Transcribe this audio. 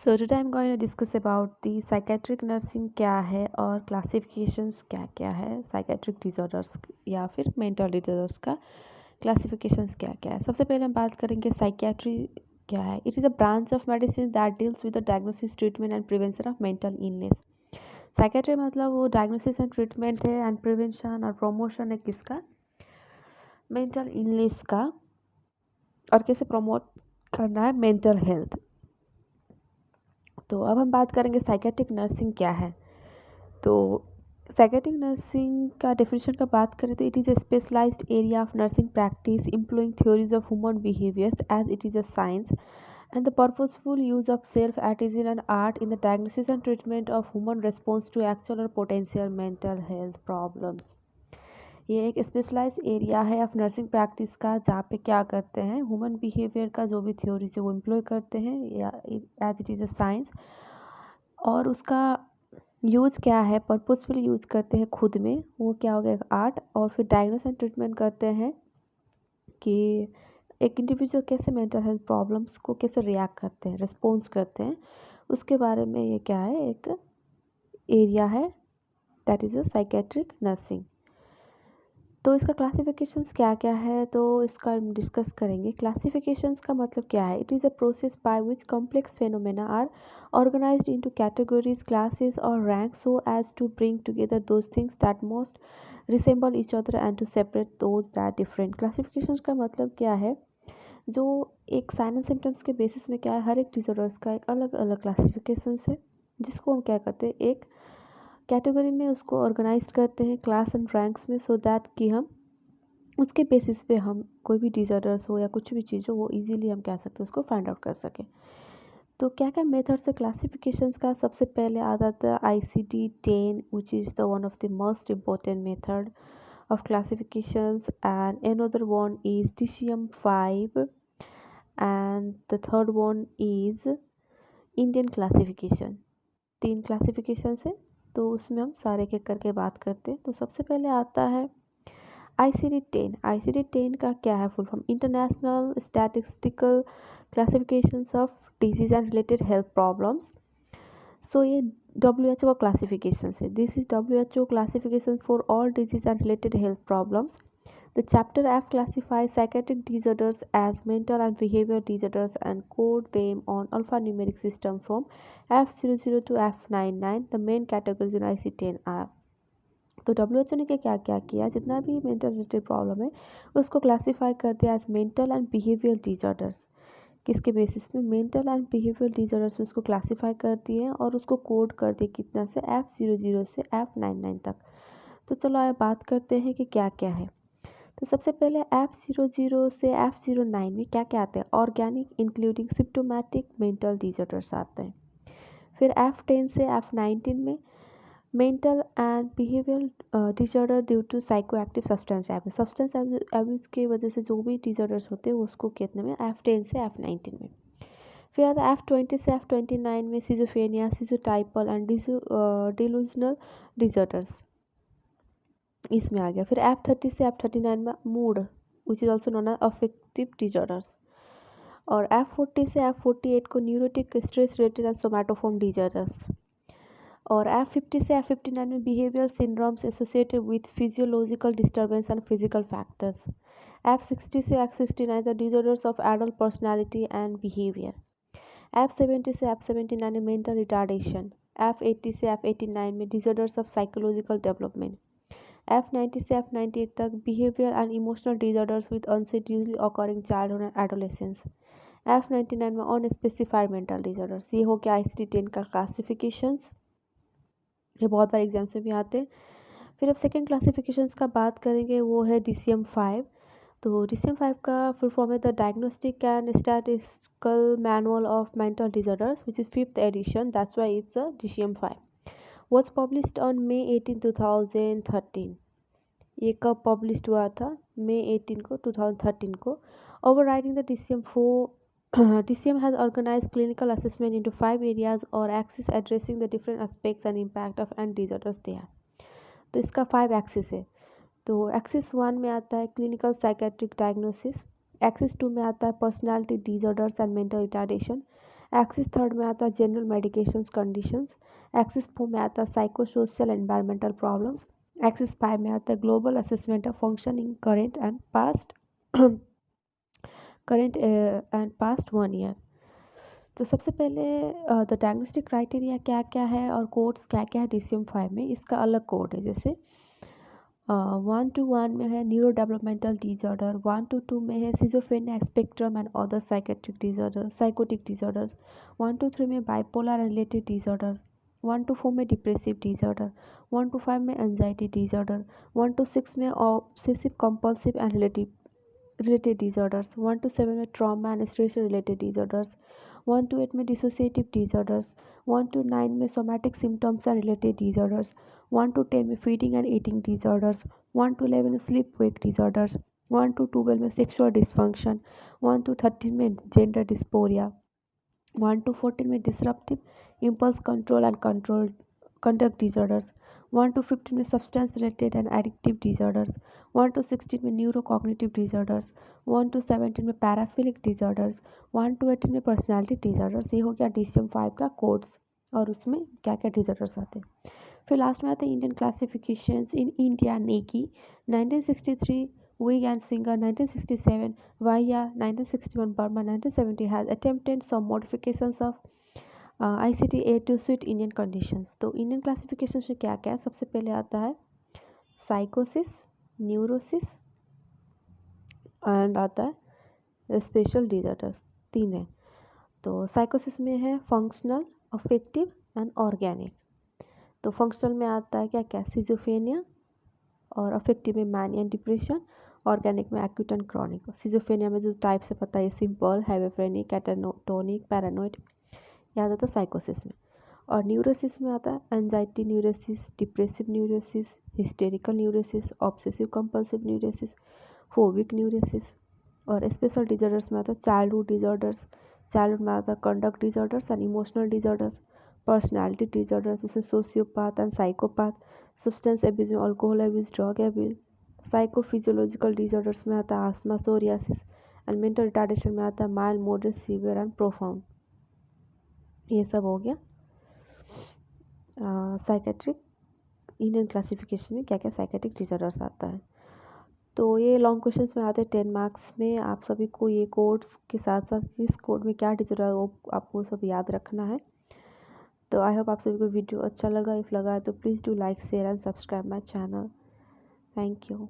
So today I'm going to discuss about the psychiatric nursing क्या है और classifications क्या क्या है साइकेट्रिक डिसऑर्डर्स या फिर मेंटल डिसऑर्डर्स का क्लासिफिकेशंस क्या क्या है। सबसे पहले हम बात करेंगे साइकियाट्री क्या है। It is a branch of medicine that deals with the diagnosis treatment and prevention of mental illness. Psychiatry मतलब वो डायग्नोसिस एंड ट्रीटमेंट है एंड प्रिवेंशन और प्रमोशन है किसका, मेंटल इलनेस का, और कैसे प्रमोट करना है मेंटल हेल्थ। तो अब हम बात करेंगे साइकेट्रिक नर्सिंग क्या है। तो साइकेट्रिक नर्सिंग का डेफिनेशन का बात करें तो it is a specialised area of nursing practice employing theories of human behaviours as it is a science and the purposeful use of self-artisan and art in the diagnosis and treatment of human response to actual or potential mental health problems। ये एक specialised area है of nursing practice का जहाँ पे क्या करते हैं, human behaviour का जो भी थ्योरीज है वो एम्प्लॉय करते हैं या as it is a science, और उसका यूज़ क्या है, पर्पसफुल यूज़ करते हैं खुद में, वो क्या हो गया आर्ट, और फिर डायग्नोस एंड ट्रीटमेंट करते हैं कि एक इंडिविजुअल कैसे मेंटल हेल्थ प्रॉब्लम्स को कैसे रिएक्ट करते हैं, रिस्पॉन्स करते हैं, उसके बारे में ये क्या है, एक एरिया है, that is a psychiatric nursing. तो इसका क्लासिफिकेशंस क्या क्या है, तो इसका हम डिस्कस करेंगे। क्लासिफिकेशंस का मतलब क्या है, it is a process by which complex phenomena are organized into categories, classes or ranks so as to bring together those things that most resemble each other and to separate those that different। Classifications का मतलब क्या है, जो एक sign and symptoms के basis में क्या है, हर एक डिसऑर्डर्स का एक अलग अलग क्लासिफिकेशंस है, जिसको हम क्या करते हैं, एक कैटेगरी में उसको ऑर्गेनाइज करते हैं क्लास एंड रैंक्स में, सो दैट कि हम उसके बेसिस पे हम कोई भी डिसऑर्डर्स हो या कुछ भी चीज़ हो वो इजीली हम कह सकते हैं उसको फाइंड आउट कर सकें। तो क्या क्या मेथड से क्लासिफिकेशंस का, सबसे पहले आ जाता है ICD-10 which is the one of the most important method of classifications, and another one is DCM-5, and the third one is Indian classification। तीन क्लासिफिकेशन है, तो उसमें हम सारे के करके बात करते हैं। तो सबसे पहले आता है ICD-10। ICD-10 का क्या है full form, international statistical classifications of disease and related health problems. So ये WHO का क्लासिफिकेशन है, this is WHO classification for all disease and related health problems. The chapter F classifies psychiatric disorders as mental and behavioral disorders and code them on alphanumeric system from F00 to F99। The main categories in ICD-10 are। तो WHO ने क्या क्या किया, जितना भी mental related problem है उसको classify कर दिया as mental and behavioural disorders. किसके बेसिस पे, मेंटल एंड बिहेवियरल डिसऑर्डर्स में उसको क्लासीफाई कर दिए और उसको कोड कर दिए कितना से, F00 से F99 तक। तो चलो आइए बात करते हैं कि क्या क्या है। तो सबसे पहले F00 से F09 में क्या क्या आता है, organic including symptomatic mental disorders आते हैं। फिर F10 से F19 में mental and behavioural disorder due to psychoactive substance abuse, substance abuse की वजह से जो भी डिसऑर्डर्स होते हैं उसको कितने में, F10 से F19 में। फिर आता है F20 से F29 में schizophrenia, schizotypal and delusional disorders, इसमें आ गया। फिर F30 से F39 में mood which is also known as affective disorders, और F40 से F48 को neurotic stress related and somatoform disorders, और F50 से F59 में behavioural syndromes associated with physiological disturbance and physical factors. F60 से F69 the disorders of adult personality and behaviour. F70 से F79 में mental retardation. F80 से F89 में disorders of psychological development. F90 से F98 तक behaviour and emotional disorders with onset usually occurring childhood and adolescence. F99 में unspecified mental disorders. ये हो गया ICD-10 का क्लासिफिकेशंस, ये बहुत बार एग्जाम्स में भी आते हैं। फिर अब सेकेंड क्लासिफिकेशंस का बात करेंगे, वो है DCM-5। तो DCM-5 का फुल फॉर्म है the diagnostic and statistical manual of mental disorders which is 5th edition, that's why it's a DCM-5। Was published on May 18, 2013। ये कब पब्लिश्ड हुआ था, May 18 को 2013 को। Overriding the DCM-4, DCM has organized clinical assessment into 5 areas or axes addressing the different aspects and impact of and disorders they have। तो इसका 5 axis है। तो एक्सिस 1 में आता है क्लिनिकल साइकेट्रिक डायग्नोसिस, एक्सिस 2 में आता है personality disorders and mental retardation, axis third में आता है जनरल मेडिकेशंस कंडीशंस। एक्सिस 4 में आता है psycho social environmental problems. Axis 5 में आता है global assessment of function in current and past 1 year. तो सबसे पहले द डायग्नोस्टिक क्राइटेरिया क्या क्या है और कोड्स क्या क्या है DCM-5 में, इसका अलग कोड है। जैसे 1 to 1 में है न्यूरो डेवलपमेंटल डिसऑर्डर, 1 to 2 में है schizophrenia spectrum and other psychiatric disorder psychotic disorders, 1 to 3 में बाइपोलर रिलेटेड डिसऑर्डर, 1 to 4 में डिप्रेसिव डिसऑर्डर, 1 to 5 में एंजाइटी डिसऑर्डर, 1 to 6 में obsessive compulsive and related disorders, 1 to 7 में trauma and stress related disorders, 1 to 8 में dissociative disorders, 1 to 9 में somatic symptoms and related disorders, 1 to 10 में feeding and eating disorders, 1 to 11 में sleep wake disorders, 1 to 12 में sexual dysfunction, 1 to 13 में gender dysphoria, 1 to 14 में disruptive impulse control and conduct disorders, 1 to 15 में substance related and addictive disorders, 1 to 16 में neurocognitive disorders, 1 to 17 में पैराफिलिक disorders, 1 to 18 में personality disorders. ये हो गया DCM-5 का कोड्स और उसमें क्या क्या डिसऑर्डर्स आते हैं। फिर लास्ट में आते हैं इंडियन क्लासिफिकेशंस इन इंडिया नेकी 1963 Wig and Singer 1967 Vaya 1961 Burma 1970 has attempted some modifications of ICD-8 to suit Indian conditions। तो इंडियन क्लासिफिकेशन में क्या क्या है, सबसे पहले आता है साइकोसिस, न्यूरोसिस एंड आता है स्पेशल डिसऑर्डर्स, 3 है। तो साइकोसिस में है फंक्शनल, अफेक्टिव एंड ऑर्गेनिक। तो फंक्शनल में आता है क्या क्या, सिजोफ्रेनिया, और अफेक्टिव में मैनिया एंड डिप्रेशन, ऑर्गेनिक में एक्यूट एंड क्रॉनिक। सिजोफ्रेनिया में जो टाइप से पता है सिंपल, हैवेफ्रेनिक, कैटाटोनिक, पैरानोइड, याद आता है साइकोसिस में। और न्यूरोसिस में आता है anxiety neurosis, depressive neurosis, hysterical neurosis, obsessive compulsive neurosis, phobic neurosis. और स्पेशल डिसऑर्डर्स में आता है चाइल्डहुड डिसऑर्डर्स, चाइल्डहुड में आता है conduct disorders and emotional disorders, personality disorders जैसे sociopath and psychopath, substance abuse में alcohol abuse, drug abuse. Psychophysiological disorders में आता है asthma, psoriasis and mental retardation में आता है mild, moderate, severe and profound. ये सब हो गया साइकेट्रिक इंडियन क्लासिफिकेशन में क्या क्या साइकेट्रिक डिसऑर्डर्स आता है। तो ये लॉन्ग क्वेश्चंस में आते हैं 10 मार्क्स में। आप सभी को ये कोड्स के साथ साथ इस कोड में क्या डिसऑर्डर वो आपको सब याद रखना है। तो आई होप आप सभी को वीडियो अच्छा लगा। इफ़ लगा है तो please do like, share and subscribe my channel. Thank you.